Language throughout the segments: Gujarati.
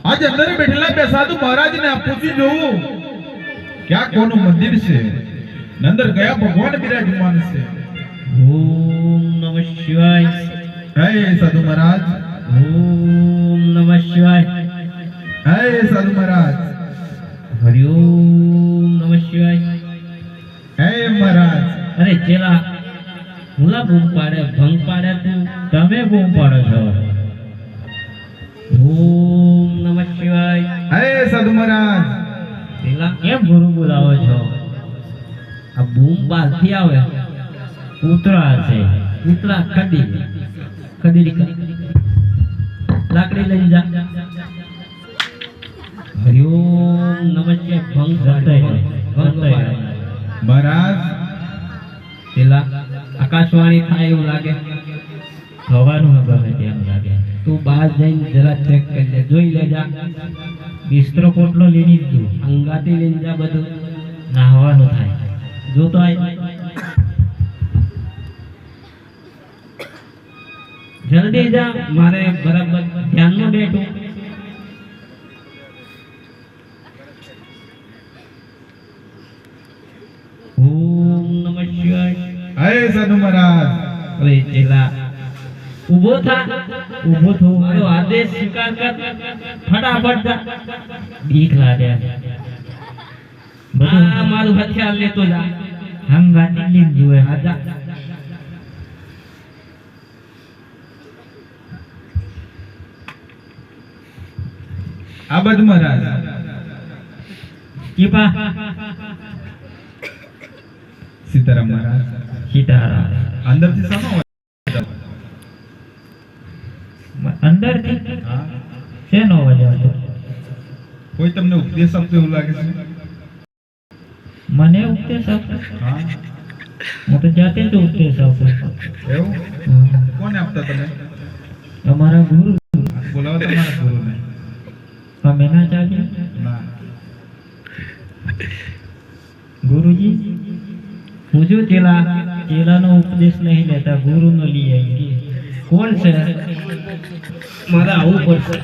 आज अंदर बैठेला पे साधु महाराज ने पूछी जो क्या कोनो मंदिर से अंदर गया भगवान विराजमान से। ओम नमः शिवाय। हे साधु महाराज। ओम नमः शिवाय। हे साधु महाराज। हरि ओम नमः शिवाय। हे महाराज। अरे चेला मुला बूम पाड़े भंग पाड़े तमे बूम पाड़ो छो। ओम नमः शिवाय। हे साधु महाराज। चेला केम गुरु बोलावो छो? आ बूम बारथी आवे कूतरा छे। कूतरा कदी कदी लाकड़ी लई जा। हरि ओम नमः शिवाय। भंग करते महाराज चेला आकाशवाणी थाय એવું લાગે હવાનું ગમે તેમ લાગે તું બહાર જઈને જરા ચેક કરી લે જોઈ લેજા બિસ્તરો પોટલો લઈને જ અંગાતી લઈને જા બધું નાહવાનું થાય જોતો આય જલ્દી જા મારે બરાબર ધ્યાનમાં બેઠું ओम नमः शिवाय। हे साधु महाराज। अरे चेला उभो था उभो थो मारो आदेश स्वीकार कर फटाफट जा भीख लागे आ मारू हथियार लेतो जा हम गाती लीन जुए आजा आबद महाराज कीपा सीताराम महाराज। सीताराम अंदर से सानो अंदर थी हां શેનો અવાજ આવતો? કોઈ તમને ઉપદેશ આપતો એવું લાગે છે? મને ઉપદેશ આપતો? હા હું તો જાતે જ ઉપદેશ આપતો. એવું કોને આપતા તમે? અમારા ગુરુ. બોલાવો તમારા ગુરુને. અમે ના ચાલીએ? ના. ગુરુજી હું જો ચેલાનો ઉપદેશ નહીં લેતા ગુરુનો લઈ આવી કોણ છે મારા આવું પડશે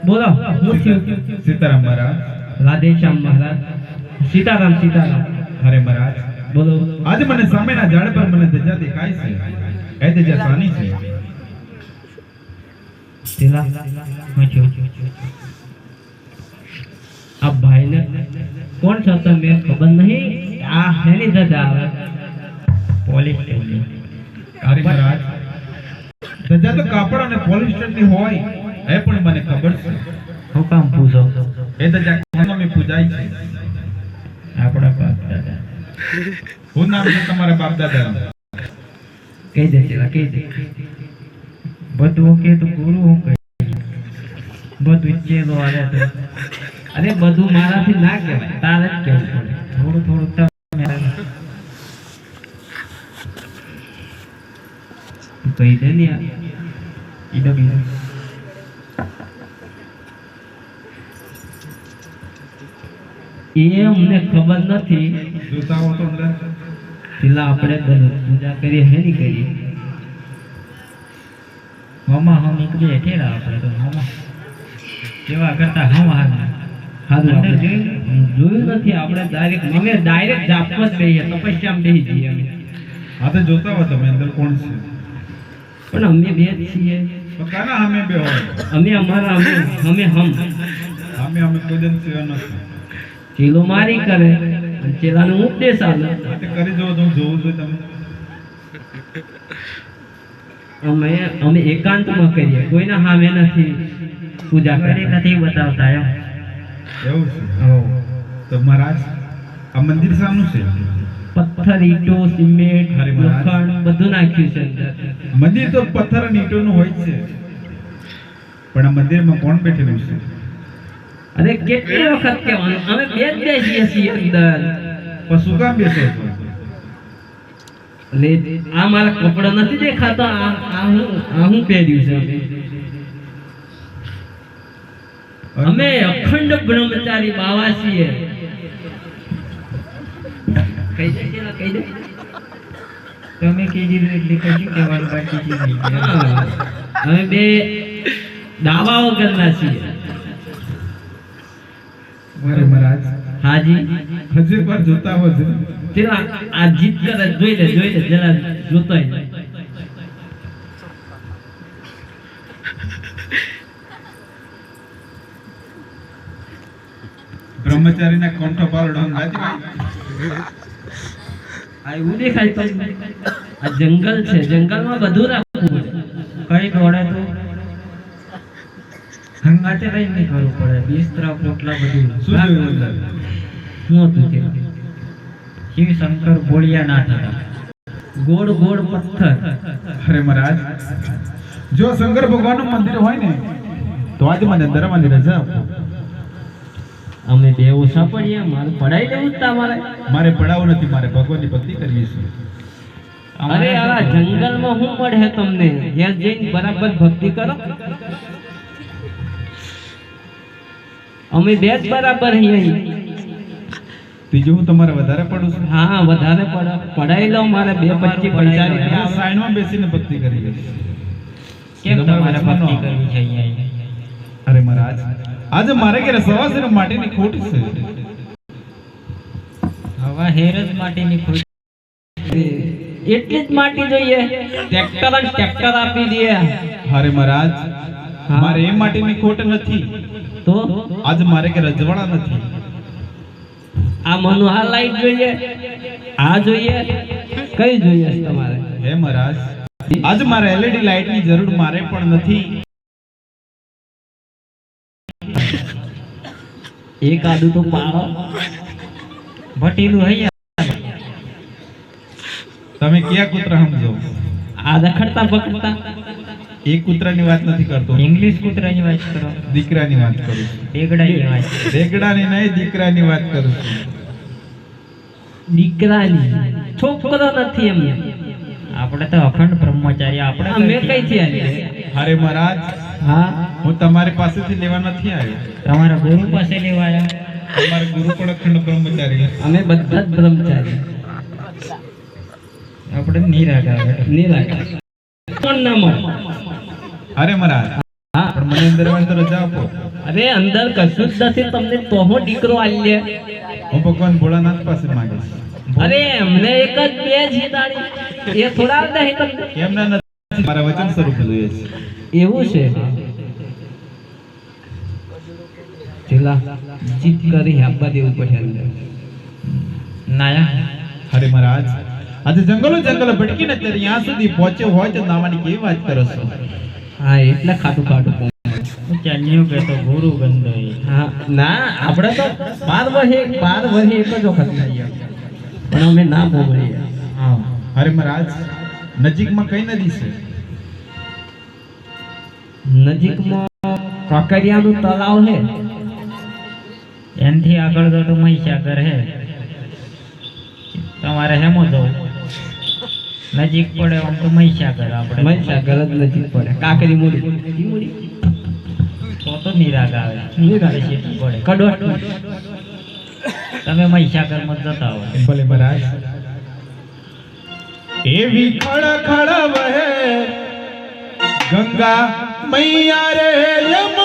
બોલો હું થયું? सीताराम महाराज। રાધેશ્યામ મહારાજ। સીતારામ સીતારામ। अरे महाराज બોલો आज મને સામેના ઝાડ પર મને ધજા દેખાય છે એ ધજા સાની છે? चेला अब भाई ने कौन सा था मेरे खबर नहीं आ है नहीं दादा પોલીસ સ્ટેશન। અરે મહારાજ ધજા તો કાપડ અને પોલીસ સ્ટેશનની હોય એ પણ મને ખબર છે। હું કામ પૂછો? એ ધજા ખાનામાં પૂજાય છે। આપણા બાપ દાદા શું નામ છે તમારા બાપ દાદા? કહી દે ચેલા કહી દે બધું કે તો ગુરુ હું કહી બધું ચેલો આલે તો અરે બધું મારાથી ના કહેવાય તારે જ કહેવું પડે થોડું થોડું તમે કહી દે ને ઈડો બીજો એ અમને ખબર નથી જોતા હો તો અંદર પેલા આપણે પૂજા કરીએ હે નહીં કરીએ હમા હમ નીકળીએ ઠેરા આપણે તો હમા કેવા કરતા હમ હારું જોયું નથી આપણે ડાયરેક્ટ જાપમાં જ બેહીએ તપસ્યામાં બેહી જઈએ અમે હા તો જોતા હો તમે અંદર કોણ છે? પણ અમે બે જ છીએ તો કાના અમે બે હોય અમે અમારા અમે અમે કોઈ દિન સેવા નથી ચેલો મારી કરે ચેલાનો ઉપદેશ આલે તે કરી જો હું જોઉં છું તમે અમે એકાંતમાં કરીએ કોઈના સામે નથી પૂજા કરી નથી બતાવતા એમ એવું છે? તો મહારાજ આ મંદિર સાનું છે? પથ્થર ઈંટો સિમેન્ટ લોખંડ બધું નાખ્યું છે અંદર। મંદિર તો પથ્થર અને ઈંટોનું હોય છે પણ આ મંદિરમાં કોણ બેઠેલું છે? અરે કેટલી વખત કહેવાનું અમે બે જ બેસીએ છીએ અંદર પણ શું કામ બેસો છો? લે આ મારા કપડા નથી દેખાતા આ હું પહેર્યું છે અમે અખંડ બ્રહ્મચારી બાવા છીએ કહી દે તમે કીધી એટલે કશું કહેવાનું બાકી છે નહીં. અમે બે દાવા વગરના છીએ. મારે મહારાજ હાજી હજુ એકવાર જોતા આવો છે. તેરા આ જીત કરે જોઈ લે જરા જોતોય. બ્રહ્મચારીના કંઠો પારડો ગાતી ભાઈ. આ એવું દેખાય તમને? આ જંગલ છે, જંગલમાં બધું રાખવું પડે. કઈ દોડે તો હંગાતે કઈ નહીં કરવું પડે. બિસ્તરા પોટલા બધું શું જોયું અંદર? શું હતું તે? શિવ શંકર બોળિયા ના થતા, ગોળ ગોળ પથ્થર. અરે મહારાજ, જો શંકર ભગવાનનું મંદિર હોય ને તો આજે મને દરવાની રજા આપો. અમે બે ઓછા પડીએ. મારે પડાઈ લેવું જ તમારે. મારે પડાવું નથી, મારે ભગવાનની ભક્તિ કરવી છે. અરે આ જંગલમાં શું મળે તમને? ત્યાં જઈને બરાબર ભક્તિ કરો. અમે બે જ બરાબર અહીં. બીજું હું તમારે વધારે પડું છું? હા વધારે પડાઈ લો. મારે 2-25 પૈસા ત્યાં સાઈડમાં બેસીને ભક્તિ કરી છે. કેમ તમારે ભક્તિ કરવી છે અહીંયા? અરે મહારાજ, આજે મારે ઘરે સવાસેનો માટીની ખોટ છે. હવા હેર જ માટીની ખોટ. એટલી જ માટી જોઈએ. ટ્રેક્ટર આપી દે. અરે મહારાજ, મારે એ માટીની ખોટ નથી. તો આજે મારે ઘરે રજવાડા નથી. આ મનોહર લાઈટ જોઈએ, આ જોઈએ, કઈ જોઈએ તમારે? હે મહારાજ, આજે મારે LED લાઈટની જરૂર મારે પણ નથી. એક આદુ તો પાડો. ભટીલું હૈયા. તમે કયા કૂતરા સમજો? આ રખડતા પકડતા. એ કૂતરાની વાત નથી કરતો, ઇંગ્લિશ કૂતરાની વાત કરો. દીકરાની વાત કરું છું. ટેકડાની વાત. રેગડાની નહીં, દીકરાની વાત કરું છું. દીકરાની. છોકરો નથી એમને. આપણે તો અખંડ બ્રહ્મચારી. આપણે અમે કઈથી આવીએ? અરે મહારાજ, હા, હું તમારી પાસેથી લેવા નથી આવ્યો. તમારા ગુરુ પાસે લેવા આવ્યા. તમારા ગુરુ પણ અખંડ બ્રહ્મચારી. અમે બધા જ બ્રહ્મચારી. આપણે નિરાકાર. કોણ નામ? અરે મહારાજ, હા, પણ મને અંદર આવવાની તો રજા આપો. અરે અંદર કશું જ નથી. તમને તો હું દીકરો આલી. હું ભગવાન ભોળાનાથ પાસે માંગીશ. અરે અમને એક જ બે છે દાડી. એ થોડા નહીં તમને. એમના નથી, મારા વચન સ્વરૂપ જોઈએ છે. એવું છે? ચલા જીત કરી આપવા દેવું પડે અંદર. નાયા. અરે મહારાજ, આજે જંગલો ભટકીને અત્યારે ત્યાં સુધી પહોંચ્યો હોય તો નાવાની કેવી વાત કરો છો? હા, એટલે ખાટું ચાલ્યું કે તો ગુરુ ગંધ. હા ના, આપણે તો 12 વર્ષે એક જ વખત લઈએ, પણ અમે ના બોલીએ. હા. અરે મહારાજ, નજીકમાં કઈ નદી છે? નજીકમાં કાંકરિયાનું તળાવ છે. એનાથી આગળ તો મહીસાગર છે. તમારે હેમો જવું નજીક પડે? આમ તો મહીસાગર. આપણે મહીસાગર જ નજીક પડે. કાંકરી મૂડી તો નિરાગ આવે. નિરાગ પડે કડોટ. તમે મહીસાગરમાં જતા હો. ભલે મહારાજ. એવી ખળ ખળ વહે ગંગા મૈયા રે યમ